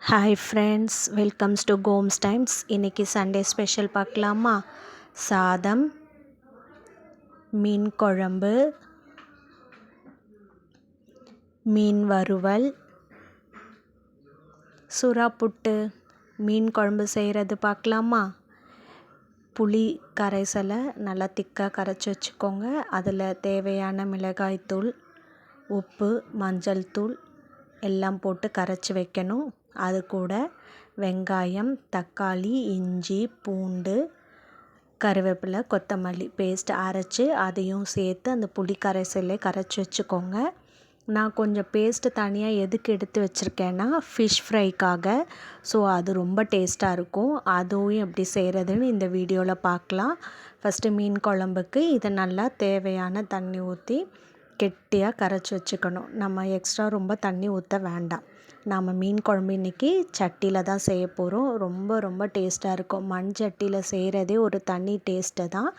Hi friends, welcomes to கோம்ஸ் டைம்ஸ். இன்றைக்கி சண்டே ஸ்பெஷல் பார்க்கலாமா? சாதம், மீன் குழம்பு, மீன் வறுவல், சுறா புட்டு. மீன் குழம்பு செய்கிறது பார்க்கலாமா? புளி கரைசலை நல்லா திக்காக கரைச்சி வச்சுக்கோங்க. அதில் தேவையான மிளகாய்த்தூள், உப்பு, மஞ்சள் தூள் எல்லாம் போட்டு கரைச்சி வைக்கணும். அது கூட வெங்காயம், தக்காளி, இஞ்சி, பூண்டு, கருவேப்பிலை, கொத்தமல்லி பேஸ்ட் அரைச்சி அதையும் சேர்த்து அந்த புளி கரைசலே கரைச்சி வச்சுக்கோங்க. நான் கொஞ்சம் பேஸ்ட்டு தனியாக எதுக்கு எடுத்து வச்சுருக்கேன்னா ஃபிஷ் ஃப்ரைக்காக. ஸோ அது ரொம்ப டேஸ்ட்டாக இருக்கும். அதுவும் எப்படி செய்கிறதுன்னு இந்த வீடியோவில் பார்க்கலாம். ஃபஸ்ட்டு மீன் குழம்புக்கு இதை நல்லா தேவையான தண்ணி ஊற்றி கெட்டியாக கரைச்சி வச்சுக்கணும். நம்ம எக்ஸ்ட்ரா ரொம்ப தண்ணி ஊற்ற வேண்டாம். நாம் மீன் குழம்பு இன்றைக்கி சட்டியில் தான் செய்ய போகிறோம். ரொம்ப ரொம்ப டேஸ்ட்டாக இருக்கும். மண் சட்டியில் செய்கிறதே ஒரு தனி டேஸ்ட்டு தான்.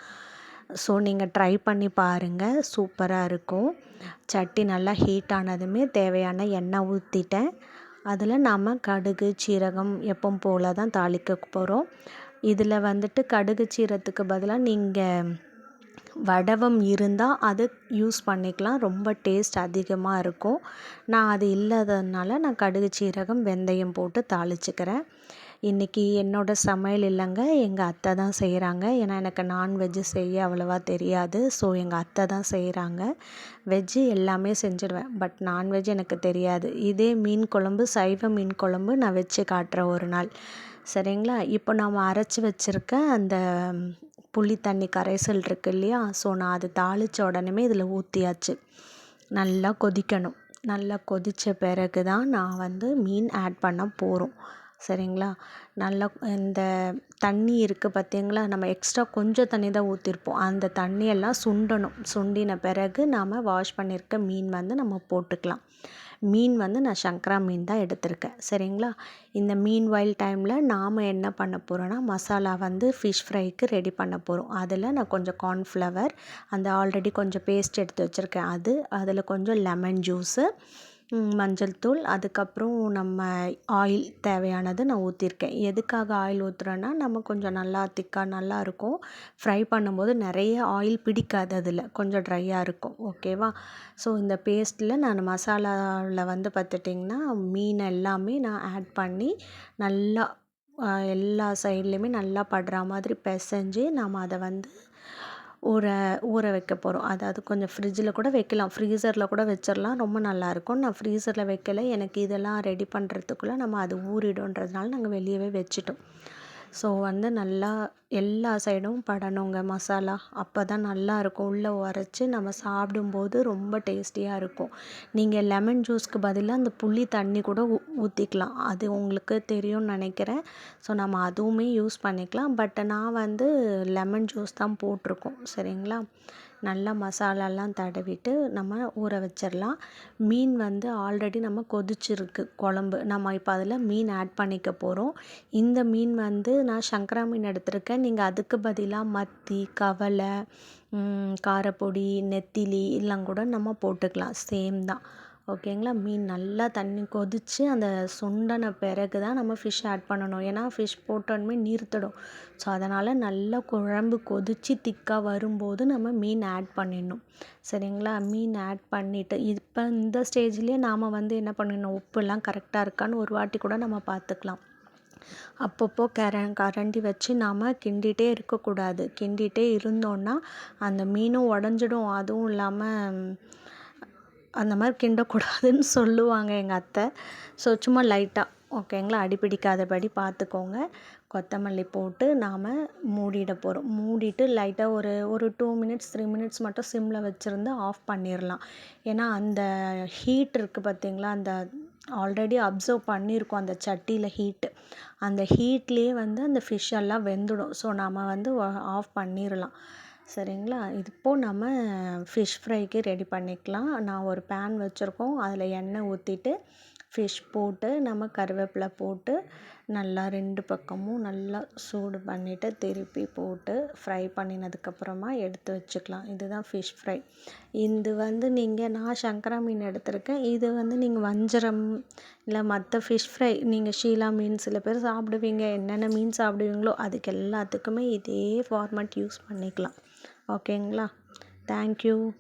ஸோ நீங்கள் ட்ரை பண்ணி பாருங்கள், சூப்பராக இருக்கும். சட்டி நல்லா ஹீட் ஆனதுமே தேவையான எண்ணெய் ஊற்றிட்டேன். அதில் நாம் கடுகு, சீரகம் எப்பவும் போல் தான் தாளிக்க போகிறோம். இதில் வந்துட்டு கடுகு சீரகத்துக்கு பதிலாக நீங்கள் வடவம் இருந்தால் அது யூஸ் பண்ணிக்கலாம். ரொம்ப டேஸ்ட் அதிகமாக இருக்கும். நான் அது இல்லாததுனால நான் கடுகு, சீரகம், வெந்தயம் போட்டு தாளிச்சுக்கிறேன். இன்றைக்கி என்னோடய சமையல் இல்லைங்க, எங்கள் அத்தை தான் செய்கிறாங்க. ஏன்னா எனக்கு நான்வெஜ்ஜு செய்ய அவ்வளோவா தெரியாது. ஸோ எங்கள் அத்தை தான் செய்கிறாங்க. வெஜ்ஜு எல்லாமே செஞ்சுடுவேன், பட் நான்வெஜ் எனக்கு தெரியாது. இதே மீன் குழம்பு, சைவ மீன் குழம்பு நான் வச்சு காட்டுறேன் ஒரு நாள். சரிங்களா? இப்போ நாம் அரைச்சி வச்சுருக்க அந்த புளி தண்ணி கரைசல் இருக்கு இல்லையா? ஸோ நான் அது தாளித்த உடனே இதில் ஊற்றியாச்சு. நல்லா கொதிக்கணும். நல்லா கொதித்த பிறகு தான் நான் மீன் ஆட் பண்ண போகிறோம். சரிங்களா? நல்லா இந்த தண்ணி இருக்குது பார்த்தீங்களா? நம்ம எக்ஸ்ட்ரா கொஞ்சம் தண்ணி தான் ஊற்றிருப்போம். அந்த தண்ணியெல்லாம் சுண்டணும். சுண்டின பிறகு நாம் வாஷ் பண்ணியிருக்க மீன் நம்ம போட்டுக்கலாம். மீன் நான் சங்கரா மீன் தான் எடுத்திருக்கேன். சரிங்களா? இந்த மீன் வாயில் டைமில் நாம் என்ன பண்ண போகிறோன்னா மசாலா ஃபிஷ் ஃப்ரைக்கு ரெடி பண்ண போகிறோம். அதில் நான் கொஞ்சம் கார்ன்ஃப்ளவர், அந்த ஆல்ரெடி கொஞ்சம் பேஸ்ட் எடுத்து வச்சுருக்கேன் அதில் கொஞ்சம் லெமன் ஜூஸு, மஞ்சள் தூள், அதுக்கப்புறம் நம்ம ஆயில் தேவையானது நான் ஊற்றிருக்கேன். எதுக்காக ஆயில் ஊற்றுறேன்னா நம்ம கொஞ்சம் நல்லா திக்காக நல்லாயிருக்கும். ஃப்ரை பண்ணும்போது நிறைய ஆயில் பிடிக்காது, அதில் கொஞ்சம் ட்ரையாக இருக்கும். ஓகேவா? ஸோ இந்த பேஸ்ட்டில் நான் மசாலாவில் பார்த்துட்டிங்கன்னா மீன் எல்லாமே நான் ஆட் பண்ணி நல்லா எல்லா சைட்லேயுமே நல்லா படுற மாதிரி பிசைஞ்சு நாம் அதை ஊற வைக்க போகிறோம். அதாவது கொஞ்சம் ஃப்ரிட்ஜில் கூட வைக்கலாம், ஃப்ரீசரில் கூட வச்சிடலாம். ரொம்ப நல்லாயிருக்கும். நான் ஃப்ரீசரில் வைக்கலை, எனக்கு இதெல்லாம் ரெடி பண்ணுறதுக்குள்ளே நம்ம அது ஊறிடும்ன்றதுனால நாங்கள் வெளியவே வச்சுட்டோம். ஸோ நல்லா எல்லா சைடும் படணுங்க மசாலா. அப்போ தான் நல்லாயிருக்கும். உள்ளே உரைச்சி நம்ம சாப்பிடும்போது ரொம்ப டேஸ்டியாக இருக்கும். நீங்கள் லெமன் ஜூஸ்க்கு பதிலாக அந்த புளி தண்ணி கூட ஊற்றிக்கலாம். அது உங்களுக்கு தெரியும்னு நினைக்கிறேன். ஸோ நம்ம அதுவுமே யூஸ் பண்ணிக்கலாம். பட் நான் லெமன் ஜூஸ் தான் போட்டிருக்கோம். சரிங்களா? நல்லா மசாலாலாம் தடவிட்டு நம்ம ஊற வச்சிடலாம். மீன் ஆல்ரெடி நம்ம கொதிச்சிருக்கு குழம்பு. நம்ம இப்போ அதில் மீன் ஆட் பண்ணிக்க போகிறோம். இந்த மீன் நான் சங்கரா மீன் எடுத்திருக்கேன். நீங்கள் அதுக்கு பதிலாக மத்தி, கவலை, காரப்பொடி, நெத்திலி எல்லாம் கூட நம்ம போட்டுக்கலாம். சேம் தான். ஓகேங்களா? மீன் நல்லா தண்ணி கொதித்து அந்த சுண்டன பிறகு தான் நம்ம ஃபிஷ் ஆட் பண்ணணும். ஏன்னா ஃபிஷ் போட்டோன்னே நீர்த்துடும். ஸோ அதனால் நல்லா குழம்பு கொதித்து திக்காக வரும்போது நம்ம மீன் ஆட் பண்ணிடணும். சரிங்களா? மீன் ஆட் பண்ணிவிட்டு இப்போ இந்த ஸ்டேஜ்லேயே நாம் என்ன பண்ணிடணும், உப்புலாம் கரெக்டாக இருக்கான்னு ஒரு வாட்டி கூட நம்ம பார்த்துக்கலாம். அப்பப்போ கரண்டி வச்சு நாம் கிண்டிகிட்டே இருக்கக்கூடாது. கிண்டிகிட்டே இருந்தோன்னா அந்த மீனும் உடஞ்சிடும். அதுவும் இல்லாமல் அந்த மாதிரி கிண்டக்கூடாதுன்னு சொல்லுவாங்க எங்கள் அத்தை. ஸோ சும்மா லைட்டாக, ஓகேங்களா, அடிப்பிடிக்காதபடி பார்த்துக்கோங்க. கொத்தமல்லி போட்டு நாம் மூடிட போகிறோம். மூடிட்டு லைட்டாக ஒரு 2 மினிட்ஸ் 3 மினிட்ஸ் மட்டும் சிம்மில் வச்சுருந்து ஆஃப் பண்ணிடலாம். ஏன்னா அந்த ஹீட் இருக்குது பார்த்தீங்களா, அந்த ஆல்ரெடி அப்சர்வ் பண்ணியிருக்கோம் அந்த சட்டியில் ஹீட்டு. அந்த ஹீட்லேயே அந்த ஃபிஷ் எல்லாம் வெந்துடும். ஸோ நம்ம ஆஃப் பண்ணிடலாம். சரிங்களா? இப்போது நம்ம ஃபிஷ் ஃப்ரைக்கு ரெடி பண்ணிக்கலாம். நான் ஒரு பேன் வச்சுருக்கோம். அதில் எண்ணெய் ஊற்றிட்டு ஃபிஷ் போட்டு நம்ம கருவேப்பிலை போட்டு நல்லா 2 பக்கமும் நல்லா சூடு பண்ணிவிட்டு திருப்பி போட்டு ஃப்ரை பண்ணினதுக்கப்புறமா எடுத்து வச்சுக்கலாம். இதுதான் ஃபிஷ் ஃப்ரை. இது நான் சங்கரா மீன் எடுத்திருக்கேன். இது நீங்கள் வஞ்சரம் இல்லை மற்ற ஃபிஷ் ஃப்ரை நீங்கள் ஷீலா மீன் சில பேர் சாப்பிடுவீங்க. என்னென்ன மீன் சாப்பிடுவீங்களோ அதுக்கு எல்லாத்துக்குமே இதே ஃபார்மேட் யூஸ் பண்ணிக்கலாம். ஓகேங்களா? தேங்க்யூ.